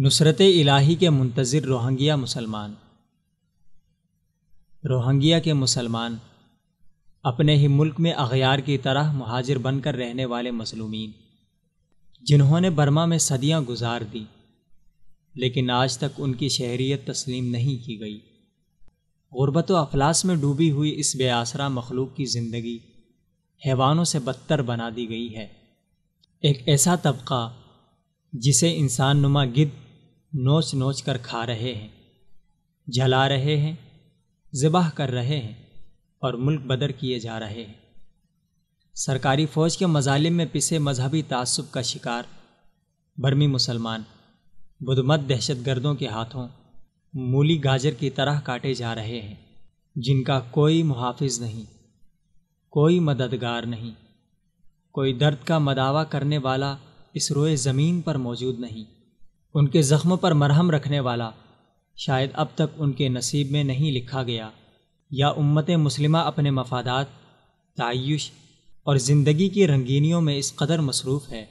نصرت الہی کے منتظر روہنگیا مسلمان۔ روہنگیا کے مسلمان اپنے ہی ملک میں اغیار کی طرح مہاجر بن کر رہنے والے مظلومین، جنہوں نے برما میں صدیاں گزار دی لیکن آج تک ان کی شہریت تسلیم نہیں کی گئی۔ غربت و افلاس میں ڈوبی ہوئی اس بے آسرا مخلوق کی زندگی حیوانوں سے بدتر بنا دی گئی ہے۔ ایک ایسا طبقہ جسے انسان نما گدھ نوچ نوچ کر کھا رہے ہیں، جلا رہے ہیں، ذبح کر رہے ہیں اور ملک بدر کیے جا رہے ہیں۔ سرکاری فوج کے مظالم میں پسے مذہبی تعصب کا شکار برمی مسلمان بدھ مت دہشت گردوں کے ہاتھوں مولی گاجر کی طرح کاٹے جا رہے ہیں، جن کا کوئی محافظ نہیں، کوئی مددگار نہیں، کوئی درد کا مداوا کرنے والا اس روئے زمین پر موجود نہیں۔ ان کے زخموں پر مرہم رکھنے والا شاید اب تک ان کے نصیب میں نہیں لکھا گیا، یا امت مسلمہ اپنے مفادات، تعیش اور زندگی کی رنگینیوں میں اس قدر مصروف ہے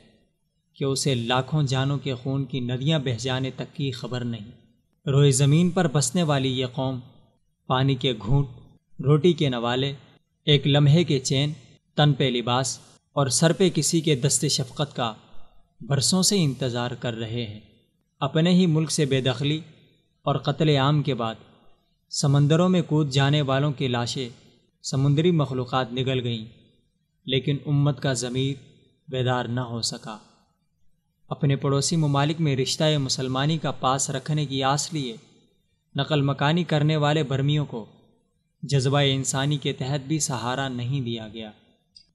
کہ اسے لاکھوں جانوں کے خون کی ندیاں بہہ جانے تک کی خبر نہیں۔ روئے زمین پر بسنے والی یہ قوم پانی کے گھونٹ، روٹی کے نوالے، ایک لمحے کے چین، تن پہ لباس اور سر پہ کسی کے دست شفقت کا برسوں سے انتظار کر رہے ہیں۔ اپنے ہی ملک سے بے دخلی اور قتل عام کے بعد سمندروں میں کود جانے والوں کی لاشیں سمندری مخلوقات نگل گئیں، لیکن امت کا ضمیر بیدار نہ ہو سکا۔ اپنے پڑوسی ممالک میں رشتہ مسلمانی کا پاس رکھنے کی آس لیے نقل مکانی کرنے والے برمیوں کو جذبہ انسانی کے تحت بھی سہارا نہیں دیا گیا۔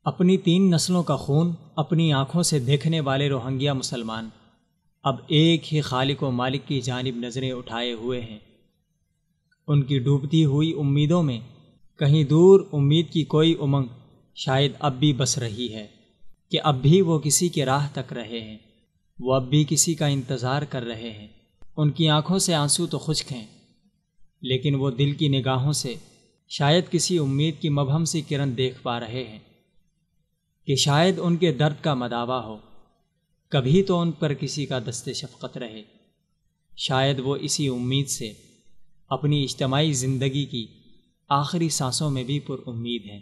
اپنی 3 نسلوں کا خون اپنی آنکھوں سے دیکھنے والے روہنگیا مسلمان اب ایک ہی خالق و مالک کی جانب نظریں اٹھائے ہوئے ہیں۔ ان کی ڈوبتی ہوئی امیدوں میں کہیں دور امید کی کوئی امنگ شاید اب بھی بس رہی ہے کہ اب بھی وہ کسی کے راہ تک رہے ہیں، وہ اب بھی کسی کا انتظار کر رہے ہیں۔ ان کی آنکھوں سے آنسو تو خشک ہیں، لیکن وہ دل کی نگاہوں سے شاید کسی امید کی مبہم سی کرن دیکھ پا رہے ہیں کہ شاید ان کے درد کا مداوا ہو، کبھی تو ان پر کسی کا دست شفقت رہے۔ شاید وہ اسی امید سے اپنی اجتماعی زندگی کی آخری سانسوں میں بھی پر امید ہیں۔